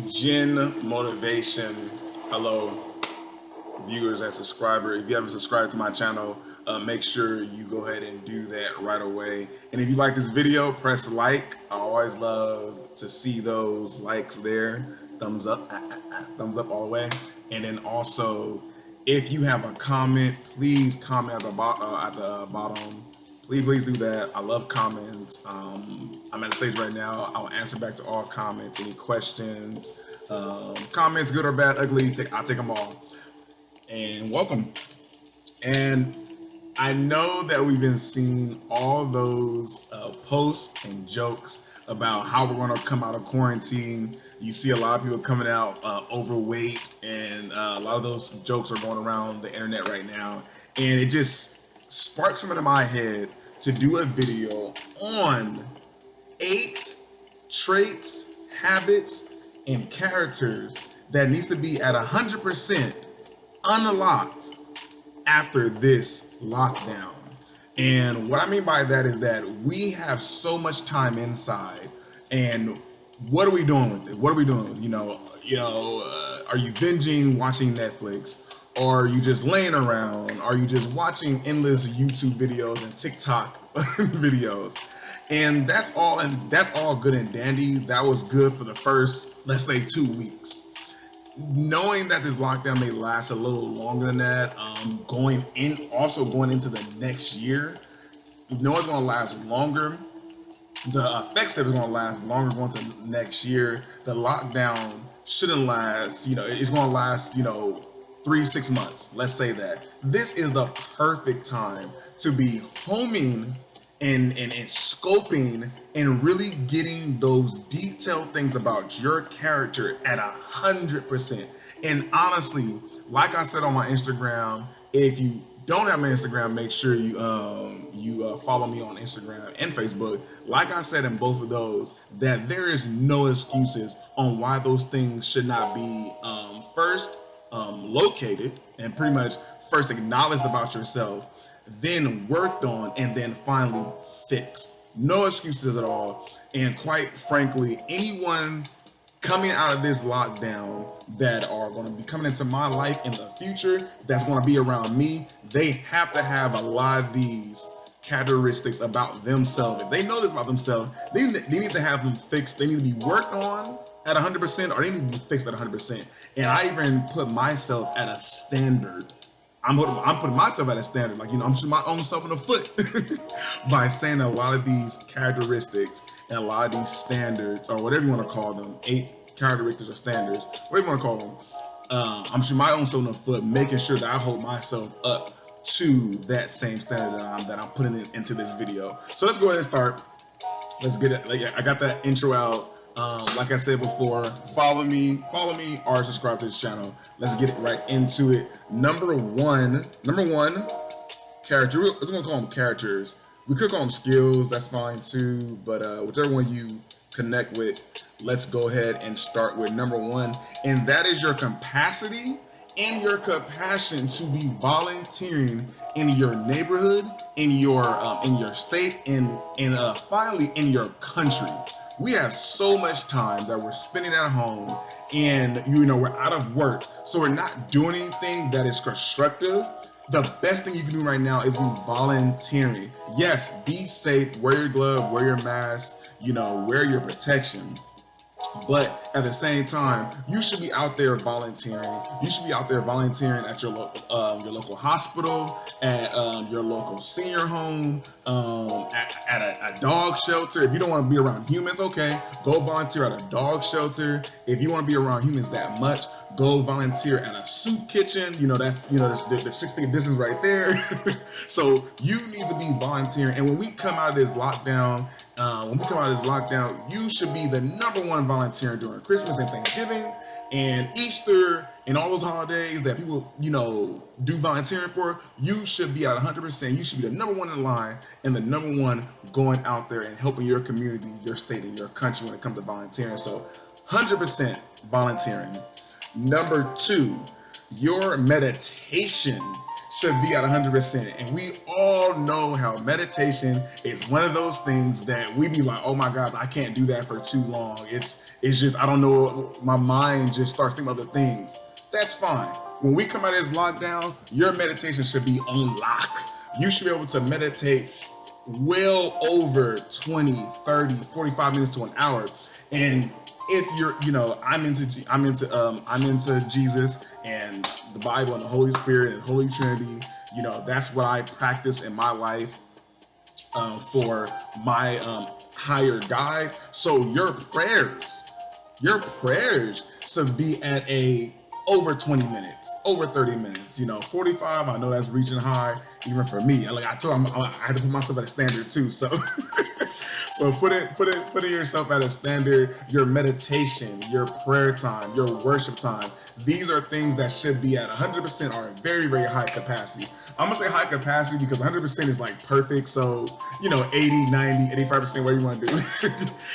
Gen Motivation. Hello, viewers and subscribers. If you haven't subscribed to my channel, make sure you go ahead and do that right away. And if you like this video, press like. I always love to see those likes there. Thumbs up, thumbs up all the way. And then also, if you have a comment, please comment at the bottom. Please do that. I love comments. I'm at a stage right now. I'll answer back to all comments, any questions, comments, good or bad, ugly. I'll take them all. And welcome. And I know that we've been seeing all those posts and jokes about how we're going to come out of quarantine. You see a lot of people coming out overweight, and a lot of those jokes are going around the internet right now. And it just sparked something in my head to do a video on 8 traits, habits, and characters that needs to be at 100% unlocked after this lockdown. And what I mean by that is that we have so much time inside, and what are we doing with it? What are we doing with it? Are you binging, watching Netflix? Or are you just laying around? Are you just watching endless YouTube videos and TikTok videos? And that's all good and dandy. That was good for the first, let's say, 2 weeks. Knowing that this lockdown may last a little longer than that, going into the next year, know it's going to last longer. The effects of it are going to last longer going to next year. The lockdown shouldn't last, it's going to last, 3-6 months. Let's say that. This is the perfect time to be homing and scoping and really getting those detailed things about your character at 100%. And honestly, like I said on my Instagram, if you don't have my Instagram, make sure you follow me on Instagram and Facebook. Like I said in both of those, that there is no excuses on why those things should not be first located and pretty much first acknowledged about yourself, then worked on, and then finally fixed. No excuses at all. And quite frankly, anyone coming out of this lockdown that are going to be coming into my life in the future, that's going to be around me, they have to have a lot of these characteristics about themselves. If they know this about themselves, they need to have them fixed. They need to be worked on at 100%, or they need to be fixed at 100%. And I even put myself at a standard. I'm putting myself at a standard, I'm shooting my own self in the foot by saying a lot of these characteristics and a lot of these standards, or whatever you want to call them, 8 characteristics or standards, whatever you want to call them. I'm shooting my own self in the foot, making sure that I hold myself up to that same standard that I'm putting into this video. So let's go ahead and start. Let's get it. I got that intro out. Like I said before, follow me, or subscribe to this channel. Let's get it right into it. Number one, character. We're gonna call them characters. We could call them skills. That's fine too. But whichever one you connect with, let's go ahead and start with number 1, and that is your capacity and your compassion to be volunteering in your neighborhood, in your state, and finally in your country. We have so much time that we're spending at home, and we're out of work, so we're not doing anything that is constructive. The best thing you can do right now is be volunteering. Yes, be safe, wear your glove, wear your mask, wear your protection. But at the same time, you should be out there volunteering. You should be out there volunteering at your local hospital, at your local senior home, at a dog shelter. If you don't want to be around humans, okay, go volunteer at a dog shelter. If you want to be around humans that much, go volunteer at a soup kitchen. That's the 6 feet distance right there. So you need to be volunteering. And when we come out of this lockdown, you should be the number 1 volunteering during Christmas and Thanksgiving and Easter and all those holidays that people, do volunteering for. You should be at 100%. You should be the number 1 in line and the number 1 going out there and helping your community, your state, and your country when it comes to volunteering. So 100% volunteering. Number 2, your meditation should be at 100%. And we all know how meditation is one of those things that we be like, oh my God, I can't do that for too long. It's just, I don't know, my mind just starts thinking other things. That's fine. When we come out of this lockdown, your meditation should be on lock. You should be able to meditate well over 20, 30, 45 minutes to an hour. And if you're, I'm into Jesus and the Bible and the Holy Spirit and Holy Trinity. That's what I practice in my life for my higher guide. So your prayers should be at over 20 minutes, over 30 minutes, 45. I know that's reaching high, even for me. Like I told him, I had to put myself at a standard too. So, so putting yourself at a standard, your meditation, your prayer time, your worship time. These are things that should be at 100% or a very, very high capacity. I'm gonna say high capacity because 100% is like perfect. So, 80, 90, 85%, whatever you want to do.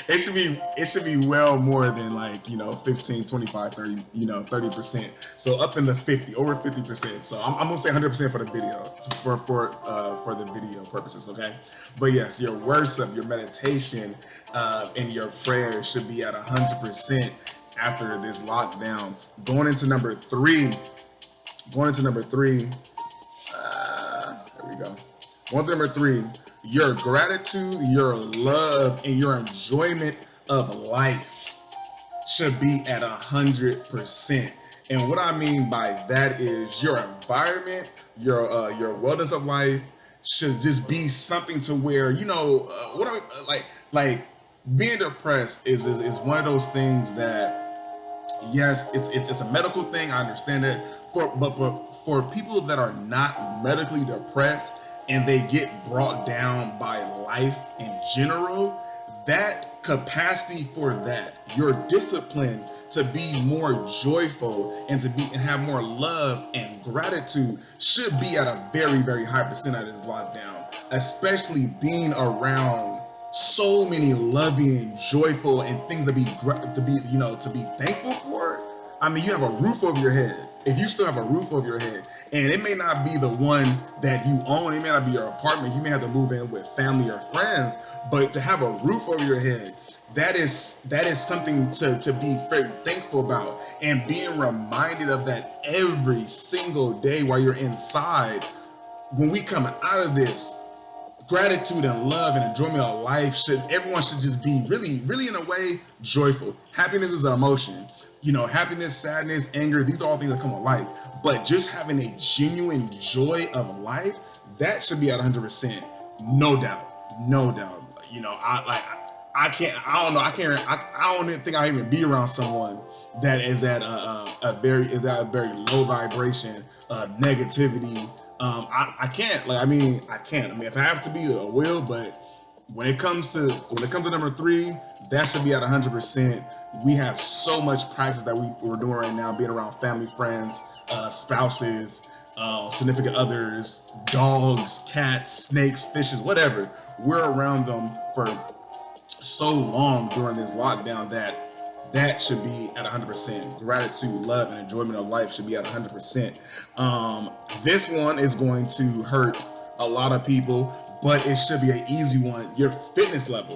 it should be well more than like, 15, 25, 30, 30%. So up in the 50, over 50%. So I'm gonna say 100% for the video, for the video purposes, okay? But yes, your worship, your meditation, and your prayer should be at 100% after this lockdown. Going into number three. There we go. Going to number 3. Your gratitude, your love, and your enjoyment of life should be at 100%. And what I mean by that is your environment, your wellness of life should just be something to where, what are like being depressed is one of those things that, yes, it's a medical thing. I understand that. But for people that are not medically depressed and they get brought down by life in general, that capacity for that, your discipline to be more joyful and have more love and gratitude should be at a very, very high percent of this lockdown, especially being around so many loving and joyful and things to be thankful for. I mean, you have a roof over your head. If you still have a roof over your head, and it may not be the one that you own, it may not be your apartment, you may have to move in with family or friends, but to have a roof over your head, that is something to be very thankful about, and being reminded of that every single day while you're inside. When we come out of this, gratitude and love and enjoyment of life everyone should just be really, really, in a way, joyful. Happiness is an emotion. Happiness, sadness, anger, these are all things that come with life. But just having a genuine joy of life, that should be at 100%. No doubt. I don't even think I even be around someone that is at a very low vibration, negativity. I can't. I can't. If I have to be, I will. But when it comes to number 3, that should be at 100%. We have so much practice that we're doing right now, being around family, friends, spouses, significant others, dogs, cats, snakes, fishes, whatever. We're around them for so long during this lockdown that should be at 100%. Gratitude, love, and enjoyment of life should be at 100%. This one is going to hurt a lot of people, but it should be an easy one. Your fitness level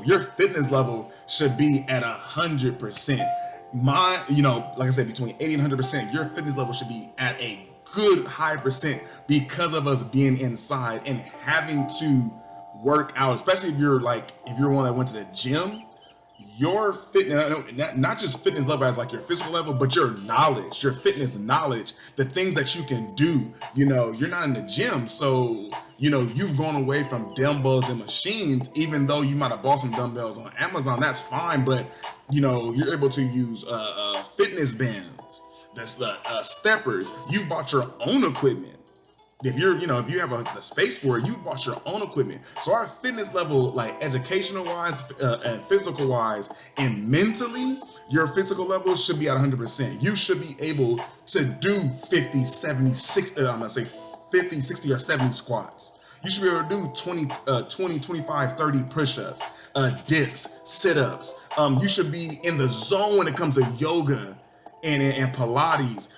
should be at 100%. Like I said, between 80 and 100%, your fitness level should be at a good high percent because of us being inside and having to work out, especially if you're one that went to the gym. Your fitness, not just fitness level as like your physical level, but your knowledge, your fitness knowledge, the things that you can do. You're not in the gym, so you've gone away from dumbbells and machines. Even though you might have bought some dumbbells on Amazon, that's fine. But you're able to use fitness bands, that's the steppers. You bought your own equipment. If you have the space for it, you bought your own equipment. So our fitness level, like educational wise and physical wise and mentally, your physical level should be at 100%. You should be able to do 50, 70, 60, I'm gonna say 50, 60 or 70 squats. You should be able to do 20, 25, 30 push-ups, dips, sit-ups. You should be in the zone when it comes to yoga and Pilates,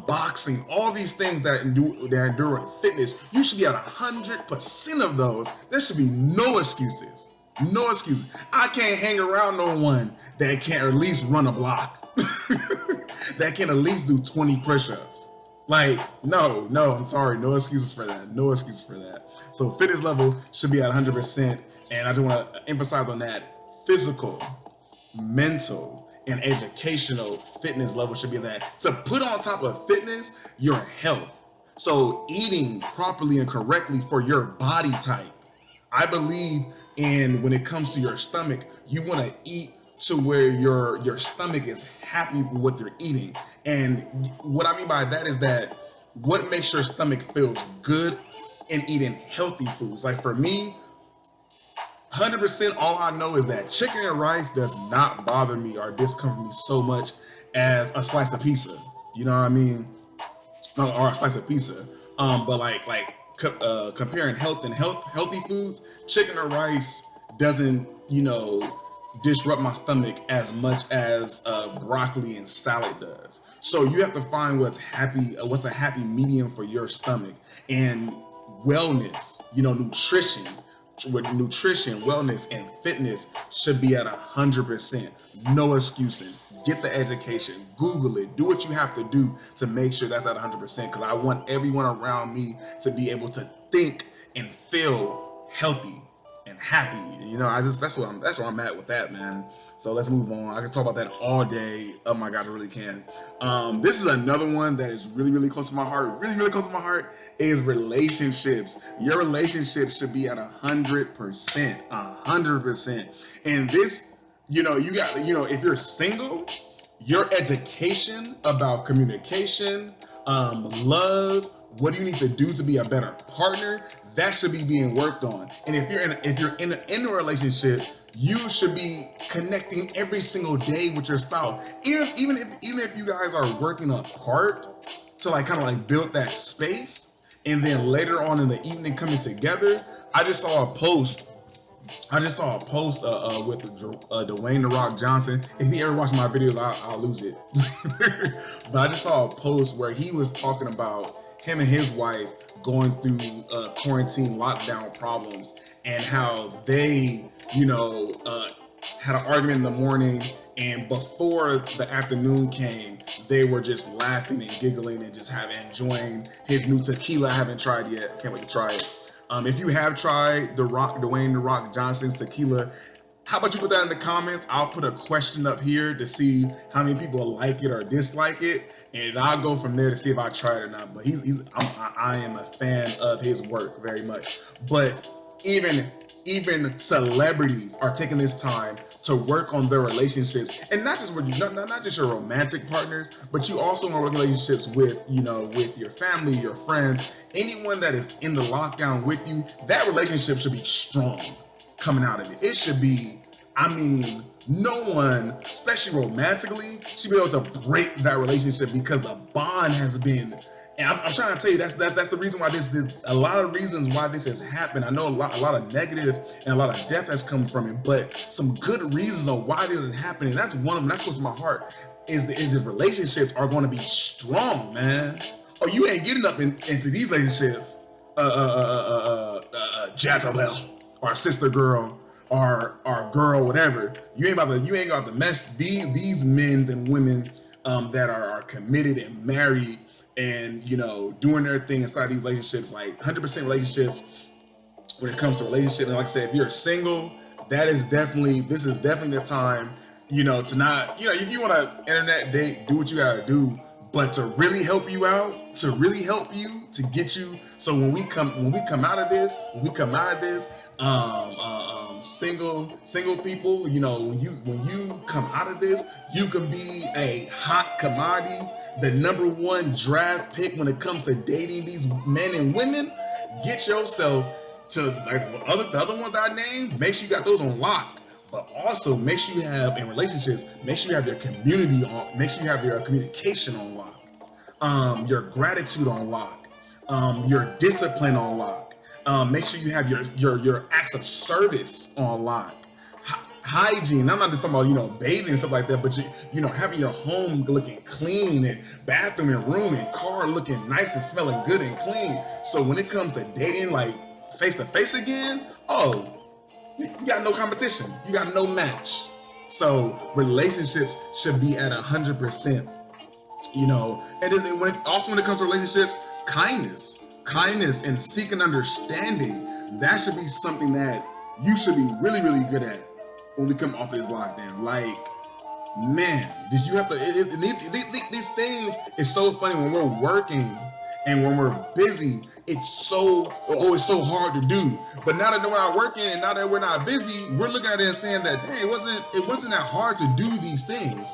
boxing, all these things that endure fitness, you should be at 100% of those. There should be no excuses. No excuses. I can't hang around no one that can't at least run a block, that can at least do 20 push-ups. Like, no, I'm sorry. No excuses for that. No excuses for that. So fitness level should be at 100%. And I just want to emphasize on that. Physical, mental, and educational fitness level should be that. To put on top of fitness, your health. So eating properly and correctly for your body type. I believe in, when it comes to your stomach, you want to eat to where your stomach is happy with what you're eating. And what I mean by that is that what makes your stomach feel good in eating healthy foods. Like for me, 100% all I know is that chicken and rice does not bother me or discomfort me so much as a slice of pizza. You know what I mean? Or a slice of pizza. But comparing healthy foods, chicken or rice doesn't, disrupt my stomach as much as broccoli and salad does. So you have to find what's a happy medium for your stomach. And wellness, nutrition, wellness, and fitness should be at 100%. No excusing. Get the education, Google it, do what you have to do to make sure that's at 100%. Because I want everyone around me to be able to think and feel healthy and happy. That's where I'm at with that, man. So let's move on. I can talk about that all day. Oh my God, I really can. This is another one that is really, really close to my heart. Really, really close to my heart is relationships. Your relationships should be at 100%, 100%. And this, if you're single, your education about communication, love, what do you need to do to be a better partner, that should be being worked on. And if you're in a relationship, you should be connecting every single day with your spouse. Even if you guys are working apart to build that space, and then later on in the evening coming together. I just saw a post with Dwayne "The Rock" Johnson. If you ever watch my videos, I'll lose it. But I just saw a post where he was talking about him and his wife going through quarantine lockdown problems, and how they, had an argument in the morning, and before the afternoon came, they were just laughing and giggling and just enjoying his new tequila. I haven't tried yet. Can't wait to try it. If you have tried Dwayne "The Rock" Johnson's tequila, how about you put that in the comments? I'll put a question up here to see how many people like it or dislike it, and I'll go from there to see if I try it or not. But I am a fan of his work very much. But even celebrities are taking this time to work on their relationships, and not just not just your romantic partners, but you also want relationships with with your family, your friends, anyone that is in the lockdown with you. That relationship should be strong coming out of it. It should be, no one, especially romantically, should be able to break that relationship, because the bond has been. And I'm trying to tell you, that's the reason why a lot of reasons why this has happened. I know a lot of negative and a lot of death has come from it, but some good reasons on why this is happening. That's one of them. That's what's in my heart. Is the relationships are going to be strong, man. Oh, you ain't getting up into these relationships, Jezebel, or sister girl, or girl, whatever. You ain't about to mess these men and women that are committed and married, and doing their thing inside these relationships. Like 100% relationships when it comes to relationships. And like I said, if you're single, this is definitely the time, to not, if you want to internet date, do what you gotta do, but to really help you out, to get you. So when we come out of this, single people, when you come out of this, you can be a hot commodity, the #1 draft pick when it comes to dating these men and women. Get yourself to the other ones I named. Make sure you got those on lock. But also make sure you have, in relationships, make sure you have your community on, make sure you have your communication on lock, your gratitude on lock, your discipline on lock. Make sure you have your acts of service on lock. hygiene. I'm not just talking about, you know, bathing and stuff like that, but you know, having your home looking clean, and bathroom and room and car looking nice and smelling good and clean. So when it comes to dating, like face to face again, oh, you got no competition. You got no match. So relationships should be at 100%. You know, and then when it comes to relationships, kindness and seeking understanding, that should be something that you should be really, really good at when we come off of this lockdown. Like, man, did you have to? These things, it's so funny when we're working and when we're busy. It's so hard to do. But now that we're not working and now that we're not busy, we're looking at it and saying that, hey, it wasn't that hard to do these things.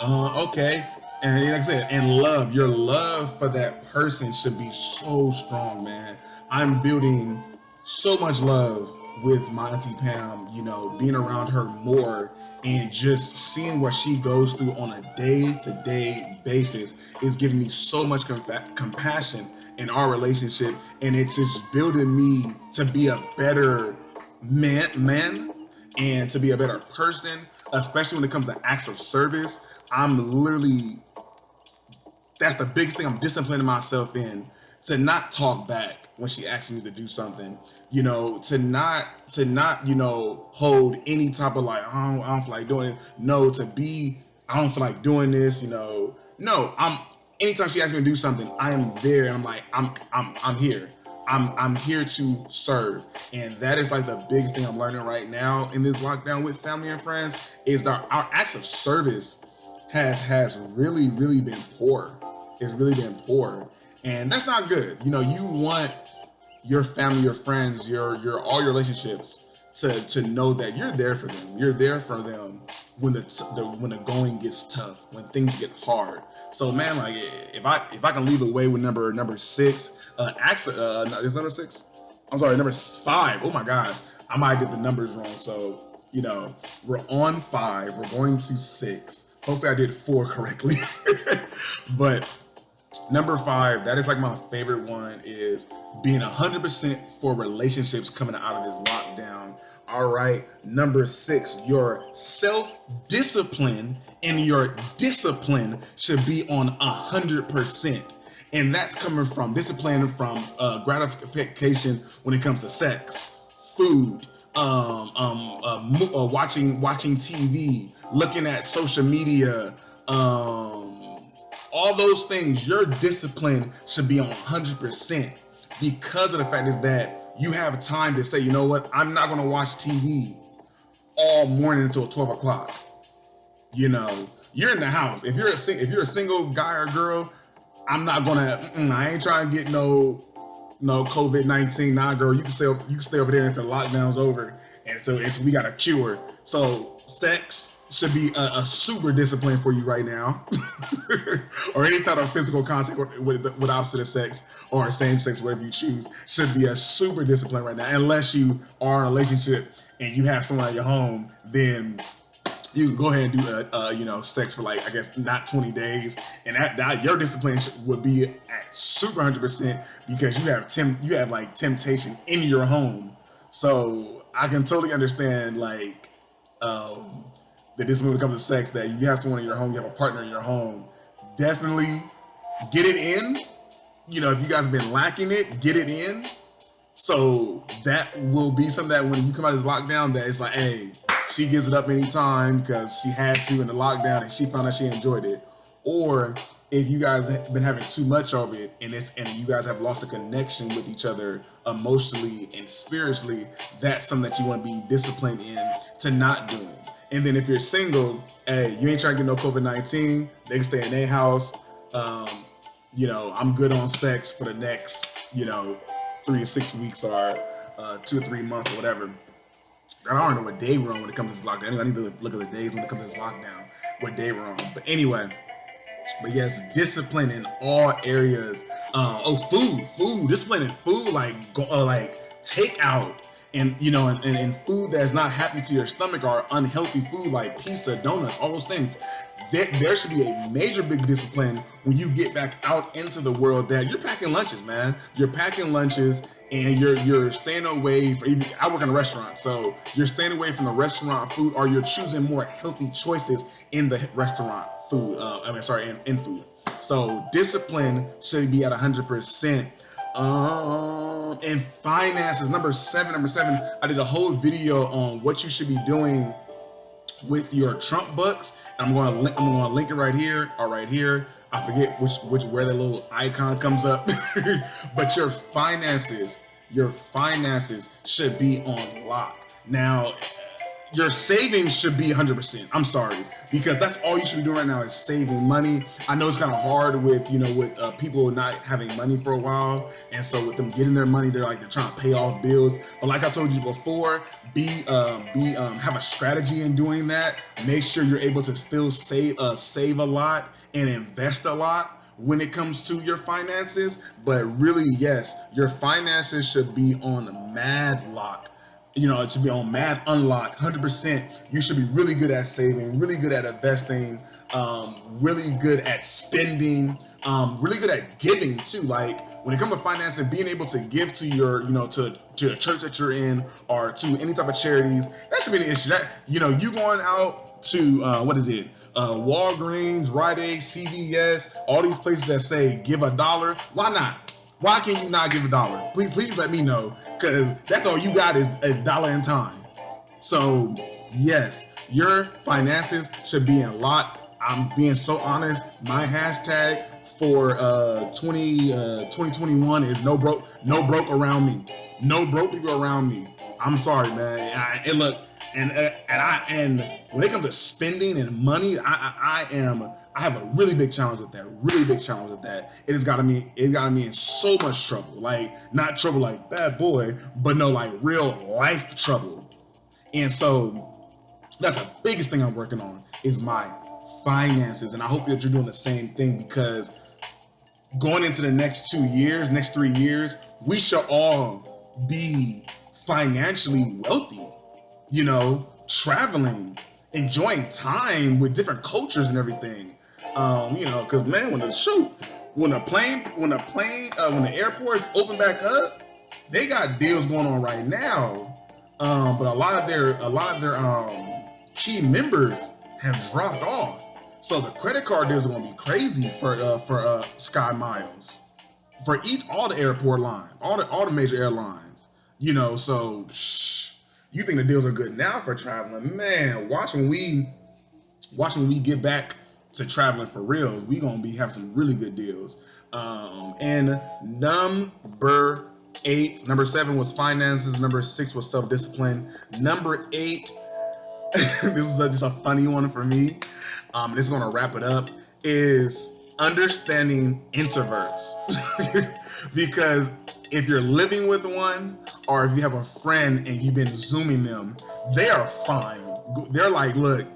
Okay. And like I said, and your love for that person should be so strong, man. I'm building so much love with my Auntie Pam, you know, being around her more and just seeing what she goes through on a day-to-day basis is giving me so much compassion in our relationship, and it's just building me to be a better man and to be a better person, especially when it comes to acts of service. That's the biggest thing I'm disciplining myself in, to not talk back when she asks me to do something, you know, to not, you know, hold any type of like, I don't feel like doing it. No, I don't feel like doing this, you know. No, anytime she asks me to do something, I am there, and I'm like, I'm here. I'm here to serve. And that is like the biggest thing I'm learning right now in this lockdown with family and friends, is that our acts of service has really, really been poor. It's really been poor. And that's not good. You know, you want your family, your friends, all your relationships to know that you're there for them. You're there for them when the going gets tough, when things get hard. So man, like if I can lead the way with number 6, is number 6? I'm sorry, number 5. Oh my gosh, I might get the numbers wrong. So, you know, we're on 5. We're going to 6. Hopefully I did 4 correctly. But number 5, that is like my favorite one, is being 100% for relationships coming out of this lockdown. All right, number 6, your self-discipline and your discipline should be on 100%. And that's coming from discipline, from gratification when it comes to sex, food, watching TV, looking at social media, all those things. Your discipline should be on 100%, because of the fact is that you have time to say, you know what, I'm not going to watch TV all morning until 12 o'clock. You know, you're in the house. If you're a single guy or girl, I'm not going to, I ain't trying to get no COVID-19. Nah, girl, you can stay over there until the lockdown's over and until we got a cure. So sex should be a super discipline for you right now. Or any type of physical contact with opposite of sex or same sex, whatever you choose, should be a super discipline right now. Unless you are in a relationship and you have someone at your home, then you can go ahead and do sex for like, I guess, not 20 days, and that your discipline would be at super 100%, because you have like temptation in your home. So I can totally understand like the discipline when it comes to sex, that you have someone in your home, you have a partner in your home, definitely get it in. You know, if you guys have been lacking it, get it in. So that will be something that when you come out of this lockdown, that it's like, hey, she gives it up anytime because she had to in the lockdown and she found out she enjoyed it. Or if you guys have been having too much of it and you guys have lost a connection with each other emotionally and spiritually, that's something that you want to be disciplined in to not doing. And then if you're single, hey, you ain't trying to get no COVID-19, they can stay in their house. I'm good on sex for the next, 3 to 6 weeks or 2 or 3 months or whatever. I don't know what day we're on when it comes to this lockdown. Anyway, I need to look at the days when it comes to this lockdown, what day we're on. But anyway, yes, discipline in all areas. Food, discipline in food, like takeout And you know, and food that's not happy to your stomach, or unhealthy food like pizza, donuts, all those things. There should be a major big discipline when you get back out into the world, that you're packing lunches, man. You're packing lunches, and you're staying away from. I work in a restaurant, so you're staying away from the restaurant food, or you're choosing more healthy choices in the restaurant food. In food. So discipline should be at 100%. And finances, number seven. I did a whole video on what you should be doing with your Trump bucks. I'm going to link it right here or right here. I forget where the little icon comes up. But your finances should be on lock. Now, your savings should be 100%. I'm sorry, because that's all you should be doing right now is saving money. I know it's kind of hard with people not having money for a while, and so with them getting their money, they're trying to pay off bills. But like I told you before, have a strategy in doing that. Make sure you're able to still save a lot and invest a lot when it comes to your finances. But really, yes, your finances should be on mad lock. You know, it should be on mad unlock, 100%. You should be really good at saving, really good at investing, really good at spending, really good at giving too. Like when it comes to financing, being able to give to your, to a church that you're in, or to any type of charities, that should be an issue. That, you going out to, Walgreens, Rite Aid, CVS, all these places that say give $1. Why not? Why can't you not give $1? Please let me know, because that's all you got is dollar and time. So yes, your finances should be in lock. I'm being so honest. My hashtag for 2021 is no broke around me. No broke people around me. I'm sorry, man. And when it comes to spending and money, I have a really big challenge with that. It got me in so much trouble. Like, not trouble like bad boy, but no, like real life trouble. And so that's the biggest thing I'm working on is my finances. And I hope that you're doing the same thing, because going into the next 3 years, we shall all be financially wealthy, traveling, enjoying time with different cultures and everything. Because man, when the airports open back up, they got deals going on right now. But a lot of their key members have dropped off. So the credit card deals are going to be crazy for Sky Miles, for all the airport lines, all the major airlines. So you think the deals are good now for traveling? Man, watch when we get back to traveling for reals, we gonna have some really good deals. And number 7 was finances. Number 6 was self-discipline. Number 8, this is just a funny one for me. This is gonna wrap it up. Is understanding introverts. Because if you're living with one, or if you have a friend and you've been Zooming them, they are fine. They're like, look,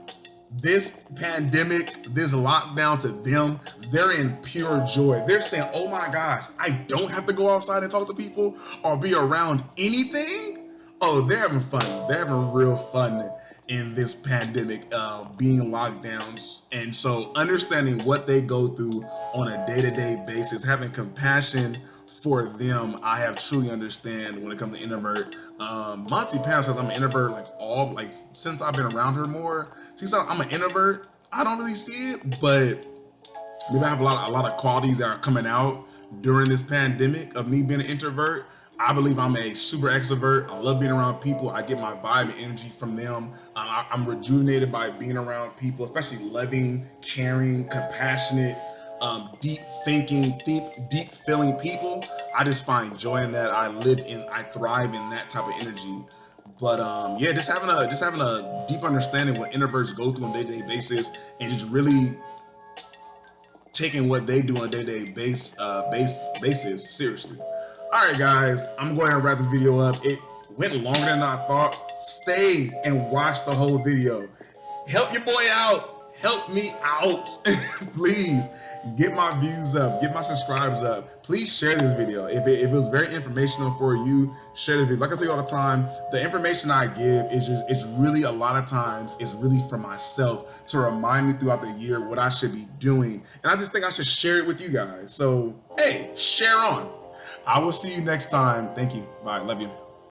this pandemic, this lockdown, to them, they're in pure joy. They're saying, oh my gosh, I don't have to go outside and talk to people or be around anything. Oh, they're having fun. They're having real fun in this pandemic, being locked down. And so understanding what they go through on a day-to-day basis, having compassion for them, I have truly understand when it comes to introvert. Monty Pam says I'm an introvert since I've been around her more. She said I'm an introvert. I don't really see it, but maybe I have a lot of qualities that are coming out during this pandemic of me being an introvert. I believe I'm a super extrovert. I love being around people. I get my vibe and energy from them. I'm rejuvenated by being around people, especially loving, caring, compassionate, deep thinking, deep feeling people. I just find joy in that. I thrive in that type of energy. But just having a deep understanding what introverts go through on a day-to-day basis, and just really taking what they do on a day-to-day basis seriously. All right, guys, I'm going to wrap this video up. It went longer than I thought. Stay and watch the whole video. Help your boy out. help me out. Please get my views up, get my subscribers up. Please share this video. If it was very informational for you, share this video. Like I say all the time, the information I give it's really a lot of times is really for myself to remind me throughout the year what I should be doing. And I just think I should share it with you guys. So, hey, share on. I will see you next time. Thank you. Bye. Love you.